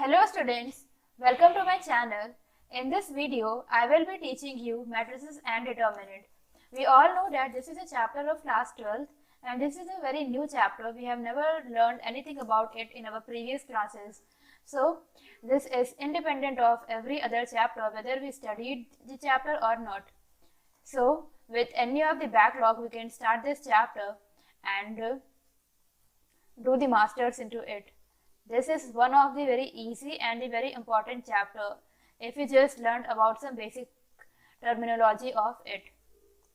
Hello students, welcome to my channel. In this video, I will be teaching you matrices and determinant. We all know that this is a chapter of class 12th and this is a very new chapter. We have never learned anything about it in our previous classes. So, this is independent of every other chapter whether we studied the chapter or not. So, with any of the backlog, we can start this chapter and do the masters into it. This is one of the very easy and the very important chapter if you just learned about some basic terminology of it.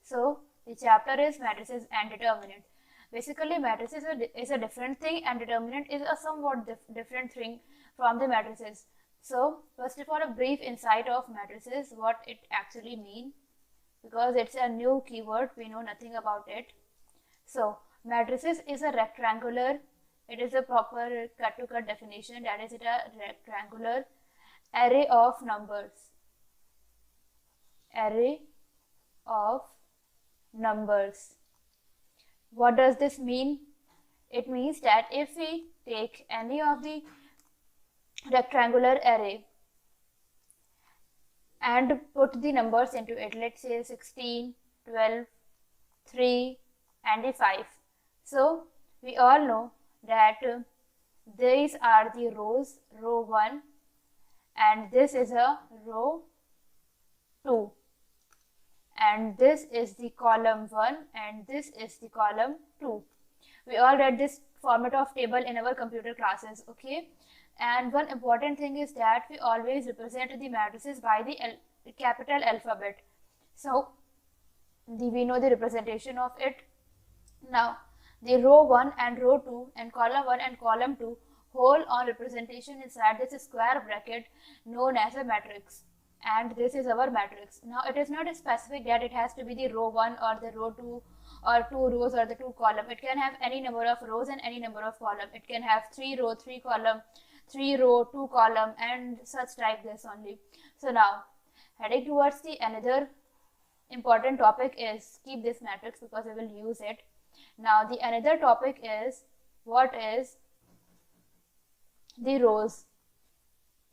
So the chapter is matrices and determinant. Basically matrices is a different thing and determinant is a somewhat different thing from the matrices. So first of all, a brief insight of matrices, what it actually means, because it's a new keyword, we know nothing about it. So matrices is a rectangular, it is a proper cut-to-cut definition, that is, it a rectangular array of numbers. Array of numbers. What does this mean? It means that if we take any of the rectangular array and put the numbers into it, let's say 16, 12, 3 and the 5. So we all know that these are the rows, row 1 and this is a row 2 and this is the column 1 and this is the column 2. We all read this format of table in our computer classes, okay? And one important thing is that we always represent the matrices by the capital alphabet. So we know the representation of it. Now the row 1 and row 2 and column 1 and column 2 hold on representation inside this square bracket known as a matrix, and this is our matrix. Now it is not specific that it has to be the row 1 or the row 2 or 2 rows or the 2 column. It can have any number of rows and any number of column. It can have 3 row, 3 column, 3 row, 2 column and such like this only. So now heading towards the another important topic is, keep this matrix because we will use it. Now the another topic is, what is the rows?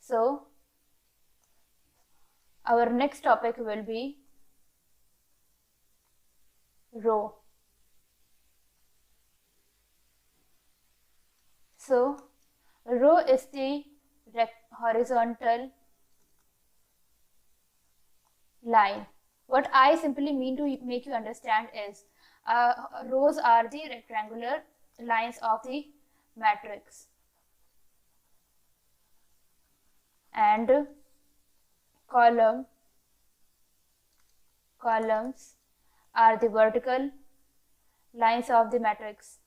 So our next topic will be row. So row is the horizontal line. What I simply mean to make you understand is, rows are the rectangular lines of the matrix and columns are the vertical lines of the matrix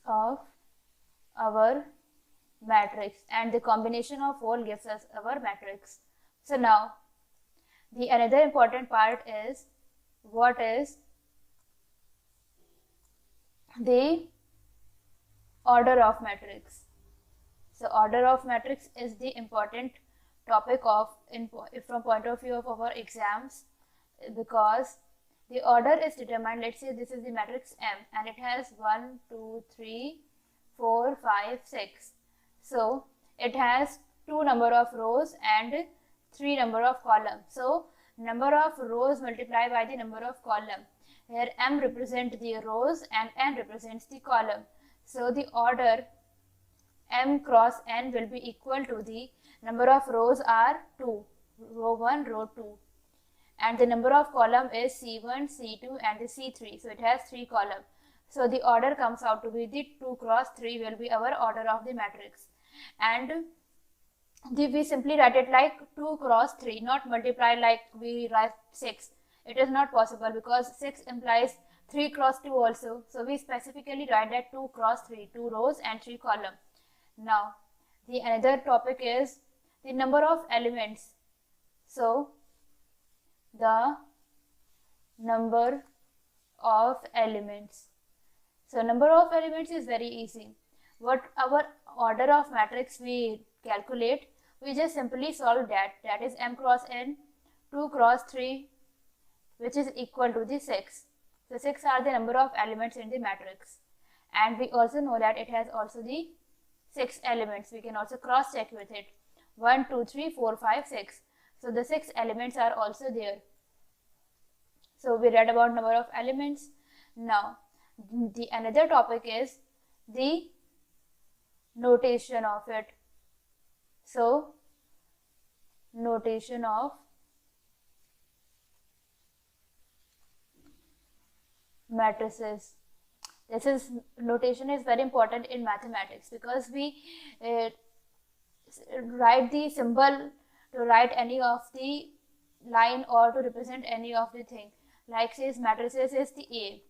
of our matrix, and the combination of all gives us our matrix. So now the another important part is, what is the order of matrix? So order of matrix is the important topic of from point of view of our exams, because the order is determined. Let's say this is the matrix M and it has 1, 2, 3, 4, 5, 6. So it has 2 number of rows and 3 number of columns. So number of rows multiplied by the number of column. Here M represents the rows and N represents the column. So the order M cross N will be equal to the number of rows are 2, row 1, row 2, and the number of column is C1, C2 and the C3. So it has 3 columns. So the order comes out to be the 2 cross 3 will be our order of the matrix, and we simply write it like 2 cross 3, not multiply like we write 6. It is not possible because 6 implies 3 cross 2 also. So we specifically write that 2 cross 3, 2 rows and 3 columns. Now the another topic is the number of elements. So the number of elements. So number of elements is very easy. What our order of matrix we calculate, we just simply solve that. That is M cross N, 2 cross 3, which is equal to the 6. So 6 are the number of elements in the matrix. And we also know that it has also the 6 elements. We can also cross check with it. 1, 2, 3, 4, 5, 6. So the 6 elements are also there. So we read about number of elements. Now the another topic is the notation of it. So notation of matrices. Notation is very important in mathematics, because we write the symbol to write any of the line or to represent any of the thing. Like says matrices is the A.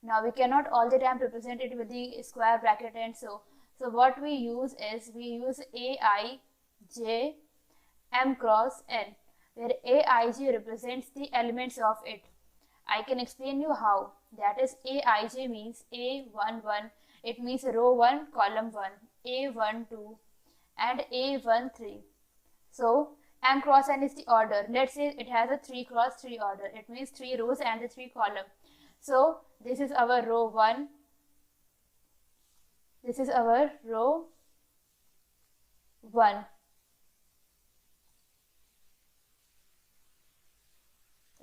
Now we cannot all the time represent it with the square bracket and so what we use is we use Aij m cross n, where Aij represents the elements of it. I can explain you how. That is, Aij means A11, it means row 1 column 1, A12 and A13. So m cross n is the order. Let's say it has a 3 cross 3 order, it means 3 rows and the 3 column. So this is our row 1, this is our row 1,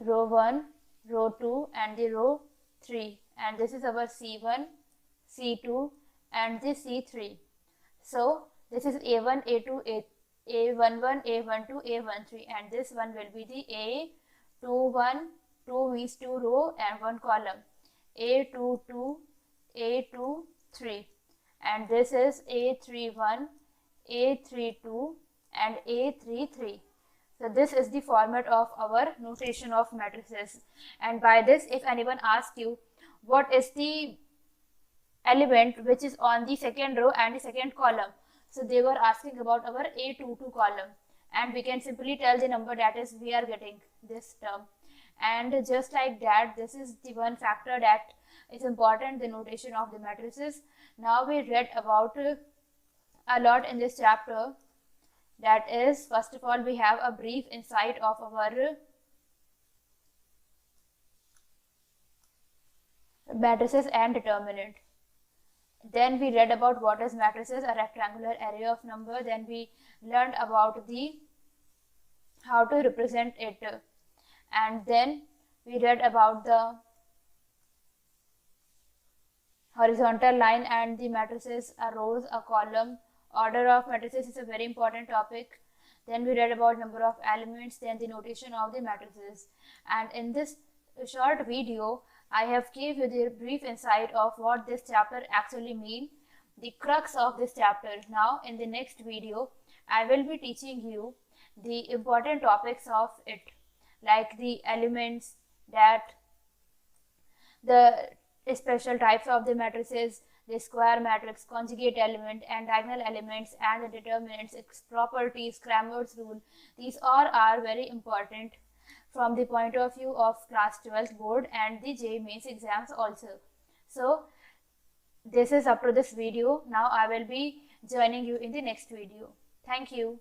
row 1, row 2 and the row 3, and this is our C1, C2 and the C3. So this is A1, A2, A11, A12, A13, and this one will be the A21, 2 means 2 row and 1 column, A22, A23, and this is A31, A32 and A33. So this is the format of our notation of matrices. And by this, if anyone asks you what is the element which is on the second row and the second column, so they were asking about our A22 column, and we can simply tell the number, that is we are getting this term. And just like that, this is the one factor that is important, the notation of the matrices. Now we read about a lot in this chapter. That is, first of all, we have a brief insight of our matrices and determinant. Then we read about what is matrices, a rectangular array of number. Then we learned about the how to represent it, and then we read about the horizontal line and the matrices, a rows, a column. Order of matrices is a very important topic. Then we read about number of elements, then the notation of the matrices. And in this short video, I have gave you the brief insight of what this chapter actually means, the crux of this chapter. Now in the next video, I will be teaching you the important topics of it, like the elements, that the special types of the matrices, the square matrix, conjugate element and diagonal elements, and the determinants, its properties, Cramer's rule. These all are very important from the point of view of class 12 board and the JEE Mains exams also. So this is up to this video. Now I will be joining you in the next video. Thank you.